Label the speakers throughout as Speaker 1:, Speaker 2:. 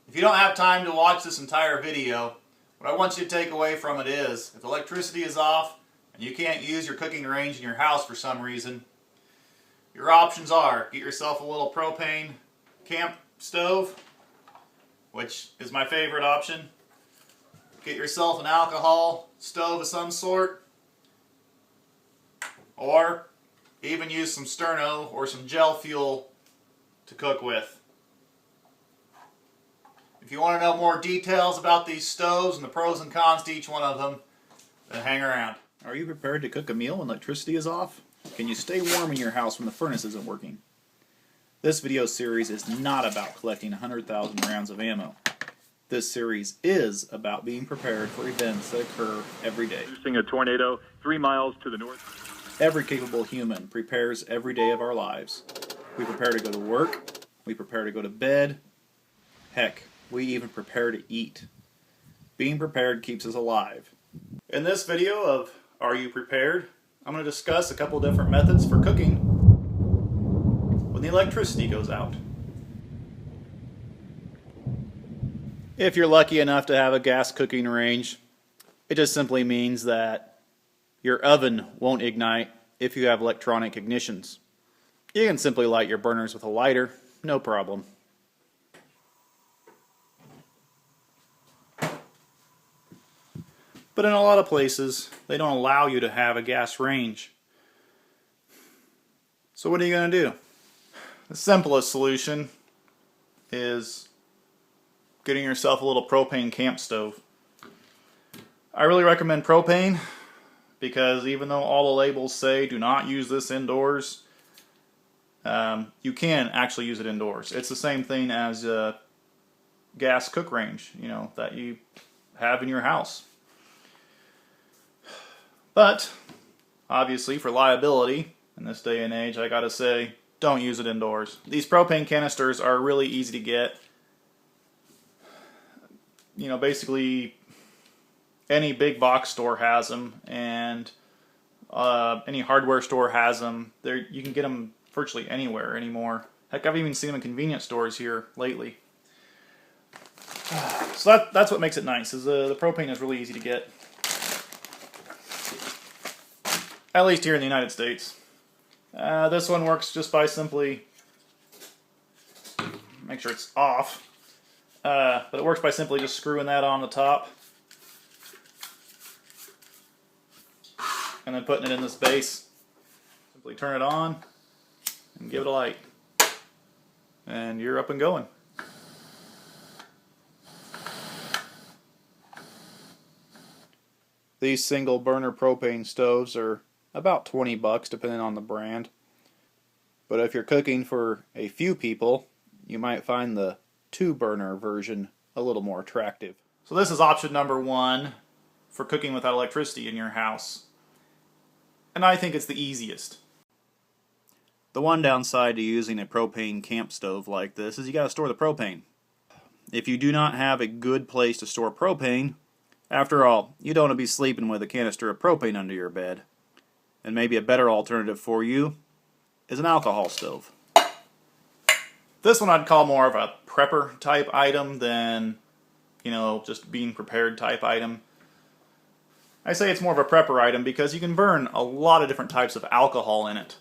Speaker 1: If you don't have time to watch this entire video, what I want you to take away from it is, if electricity is off and you can't use your cooking range in your house for some reason, your options are get yourself a little propane camp stove, which is my favorite option. Get yourself an alcohol stove of some sort, or even use some sterno or some gel fuel to cook with. If you want to know more details about these stoves and the pros and cons to each one of them, then hang around. Are you prepared to cook a meal when electricity is off? Can you stay warm in your house when the furnace isn't working? This video series is not about collecting 100,000 rounds of ammo. This series is about being prepared for events that occur every day.
Speaker 2: Producing a tornado 3 miles to the north.
Speaker 1: Every capable human prepares every day of our lives. We prepare to go to work, we prepare to go to bed, heck, we even prepare to eat. Being prepared keeps us alive. In this video of Are You Prepared? I'm going to discuss a couple different methods for cooking when the electricity goes out. If you're lucky enough to have a gas cooking range, it just simply means that your oven won't ignite if you have electronic ignitions. You can simply light your burners with a lighter, no problem. But in a lot of places, they don't allow you to have a gas range. So what are you going to do? The simplest solution is getting yourself a little propane camp stove. I really recommend propane because even though all the labels say do not use this indoors, you can actually use it indoors. It's the same thing as a gas cook range, that you have in your house. But, obviously, for liability, in this day and age, I gotta say, don't use it indoors. These propane canisters are really easy to get. Basically, any big box store has them, and any hardware store has them. You can get them virtually anywhere anymore. Heck, I've even seen them in convenience stores here lately. So that's what makes it nice, is the propane is really easy to get. At least here in the United States. This one works just by simply, make sure it's off, but it works by simply just screwing that on the top and then putting it in this base. Simply turn it on and give it a light, and you're up and going. These single burner propane stoves are about 20 bucks depending on the brand. But if you're cooking for a few people, you might find the 2-burner version a little more attractive. So this is option number 1 for cooking without electricity in your house. And I think it's the easiest. The one downside to using a propane camp stove like this is you gotta store the propane. If you do not have a good place to store propane, after all, you don't want to be sleeping with a canister of propane under your bed. And maybe a better alternative for you is an alcohol stove. This one I'd call more of a prepper type item than, just being prepared type item. I say it's more of a prepper item because you can burn a lot of different types of alcohol in it,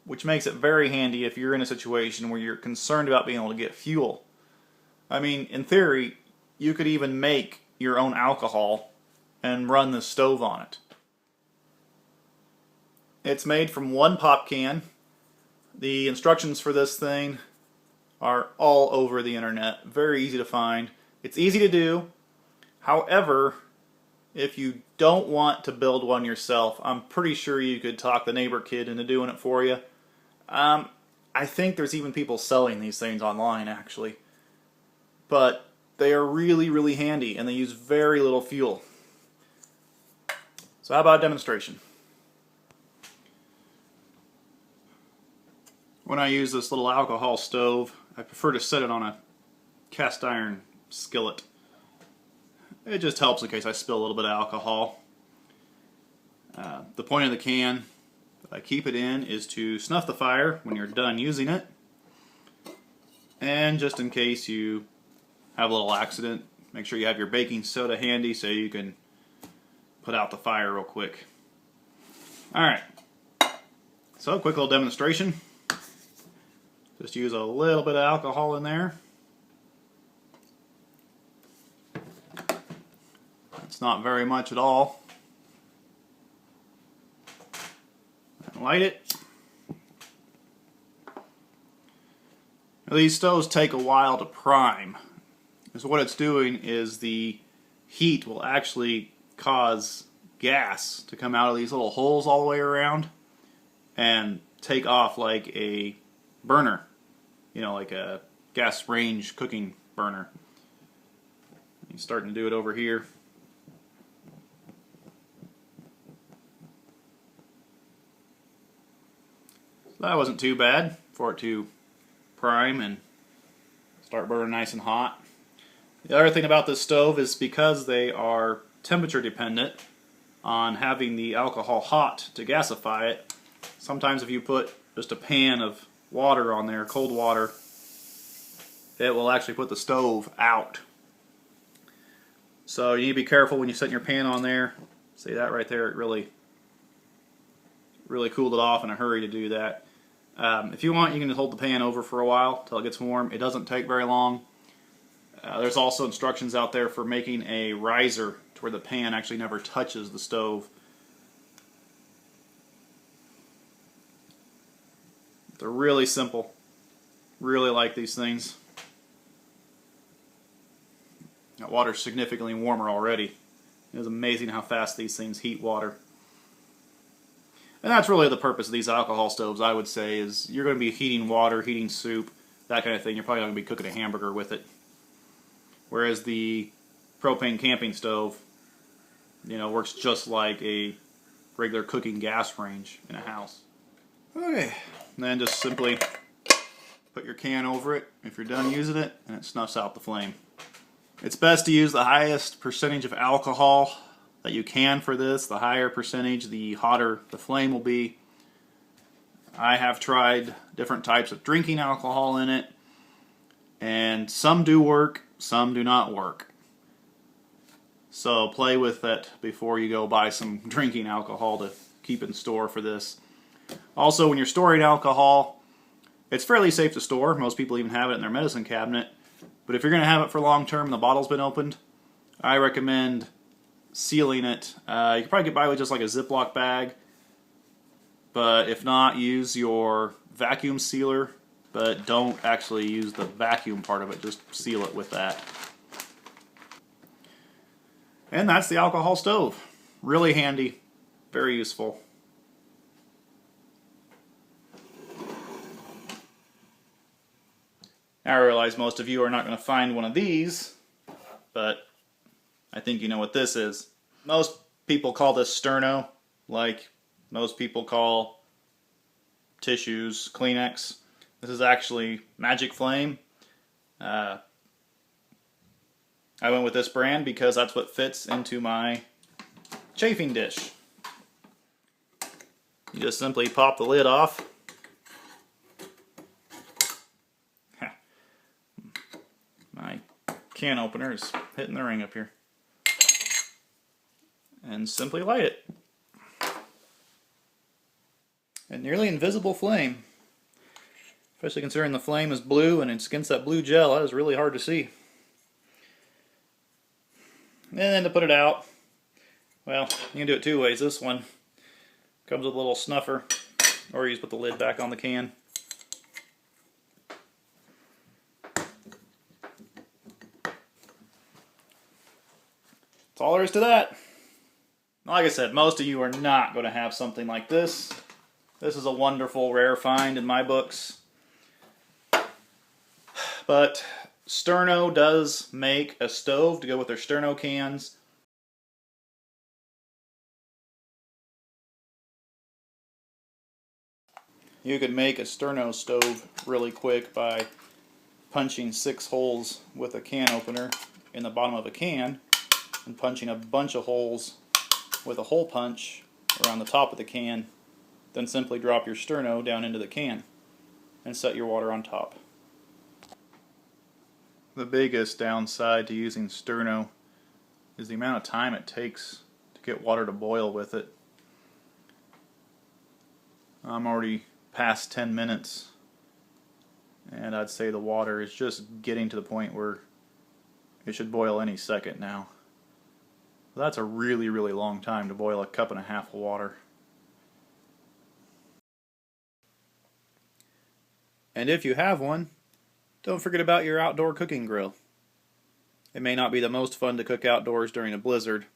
Speaker 1: which makes it very handy if you're in a situation where you're concerned about being able to get fuel. I mean, in theory, you could even make your own alcohol and run the stove on it. It's made from 1 pop can. The instructions for this thing are all over the internet. Very easy to find. It's easy to do. However, if you don't want to build one yourself, I'm pretty sure you could talk the neighbor kid into doing it for you. I think there's even people selling these things online, actually. But they are really, really handy, and they use very little fuel. So how about a demonstration? When I use this little alcohol stove, I prefer to set it on a cast iron skillet. It just helps in case I spill a little bit of alcohol. The point of the can that I keep it in is to snuff the fire when you're done using it. And just in case you have a little accident, make sure you have your baking soda handy so you can put out the fire real quick. Alright, so quick little demonstration. Just use a little bit of alcohol in there. It's not very much at all. And light it. Now, these stoves take a while to prime. Because what it's doing is the heat will actually cause gas to come out of these little holes all the way around and take off like a burner. You know, like a gas range cooking burner. He's starting to do it over here. So that wasn't too bad for it to prime and start burning nice and hot. The other thing about this stove is because they are temperature dependent on having the alcohol hot to gasify it, sometimes if you put just a pan of water on there, cold water, it will actually put the stove out. So you need to be careful when you set your pan on there. See that right there, it really cooled it off in a hurry to do that. If you want, you can just hold the pan over for a while until it gets warm. It doesn't take very long. There's also instructions out there for making a riser to where the pan actually never touches the stove. They're really simple. Really like these things. That water's significantly warmer already. It is amazing how fast these things heat water. And that's really the purpose of these alcohol stoves, I would say, is you're going to be heating water, heating soup, that kind of thing. You're probably not going to be cooking a hamburger with it. Whereas the propane camping stove, you know, works just like a regular cooking gas range in a house. Okay, and then just simply put your can over it if you're done using it, and it snuffs out the flame. It's best to use the highest percentage of alcohol that you can for this. The higher percentage, the hotter the flame will be. I have tried different types of drinking alcohol in it, and some do work, some do not work. So play with it before you go buy some drinking alcohol to keep in store for this. Also, when you're storing alcohol, it's fairly safe to store. Most people even have it in their medicine cabinet. But if you're going to have it for long term and the bottle's been opened, I recommend sealing it. You can probably get by with just like a Ziploc bag. But if not, use your vacuum sealer. But don't actually use the vacuum part of it. Just seal it with that. And that's the alcohol stove. Really handy. Very useful. Now I realize most of you are not going to find one of these, but I think you know what this is. Most people call this sterno, like most people call tissues Kleenex. This is actually Magic Flame. I went with this brand because that's what fits into my chafing dish. You just simply pop the lid off. My can opener is hitting the ring up here. And simply light it. A nearly invisible flame. Especially considering the flame is blue and it's against that blue gel, that is really hard to see. And then to put it out, well, you can do it two ways. This one comes with a little snuffer, or you just put the lid back on the can. That's all there is to that. Like I said, most of you are not going to have something like this. This is a wonderful, rare find in my books. But Sterno does make a stove to go with their Sterno cans. You could make a Sterno stove really quick by punching 6 holes with a can opener in the bottom of a can and punching a bunch of holes with a hole punch around the top of the can. Then simply drop your Sterno down into the can and set your water on top. The biggest downside to using sterno is the amount of time it takes to get water to boil with it. I'm already past 10 minutes, and I'd say the water is just getting to the point where it should boil any second now. That's a really, really long time to boil a cup and a half of water. And if you have one, don't forget about your outdoor cooking grill. It may not be the most fun to cook outdoors during a blizzard,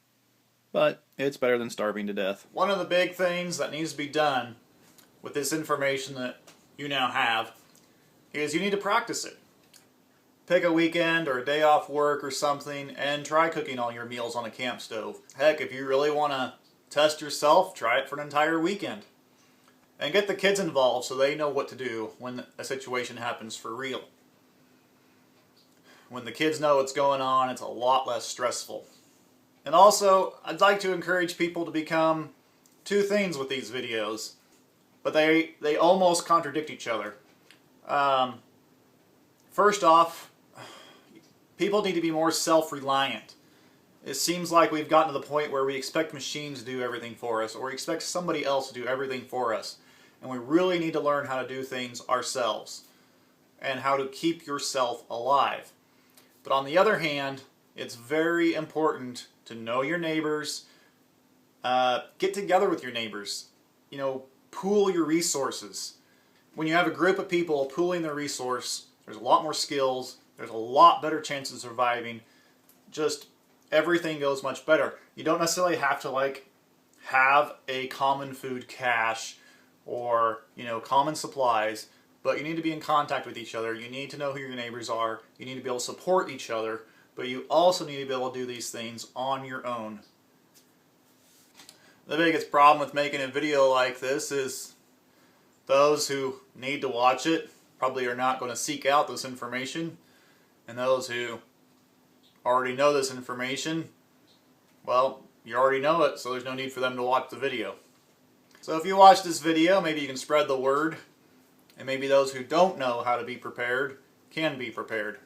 Speaker 1: but it's better than starving to death. One of the big things that needs to be done with this information that you now have is you need to practice it. Pick a weekend or a day off work or something and try cooking all your meals on a camp stove. Heck, if you really want to test yourself, try it for an entire weekend. And get the kids involved so they know what to do when a situation happens for real. When the kids know what's going on, it's a lot less stressful. And also, I'd like to encourage people to become two things with these videos, but they almost contradict each other. First off, people need to be more self-reliant. It seems like we've gotten to the point where we expect machines to do everything for us, or we expect somebody else to do everything for us. And we really need to learn how to do things ourselves and how to keep yourself alive. But on the other hand, it's very important to know your neighbors, get together with your neighbors, pool your resources. When you have a group of people pooling their resource, there's a lot more skills, there's a lot better chance of surviving, just everything goes much better. You don't necessarily have to have a common food cache or common supplies, but you need to be in contact with each other. You need to know who your neighbors are. You need to be able to support each other, but you also need to be able to do these things on your own. The biggest problem with making a video like this is those who need to watch it probably are not going to seek out this information, and those who already know this information, well, you already know it, so there's no need for them to watch the video. So if you watch this video, maybe you can spread the word, and maybe those who don't know how to be prepared can be prepared.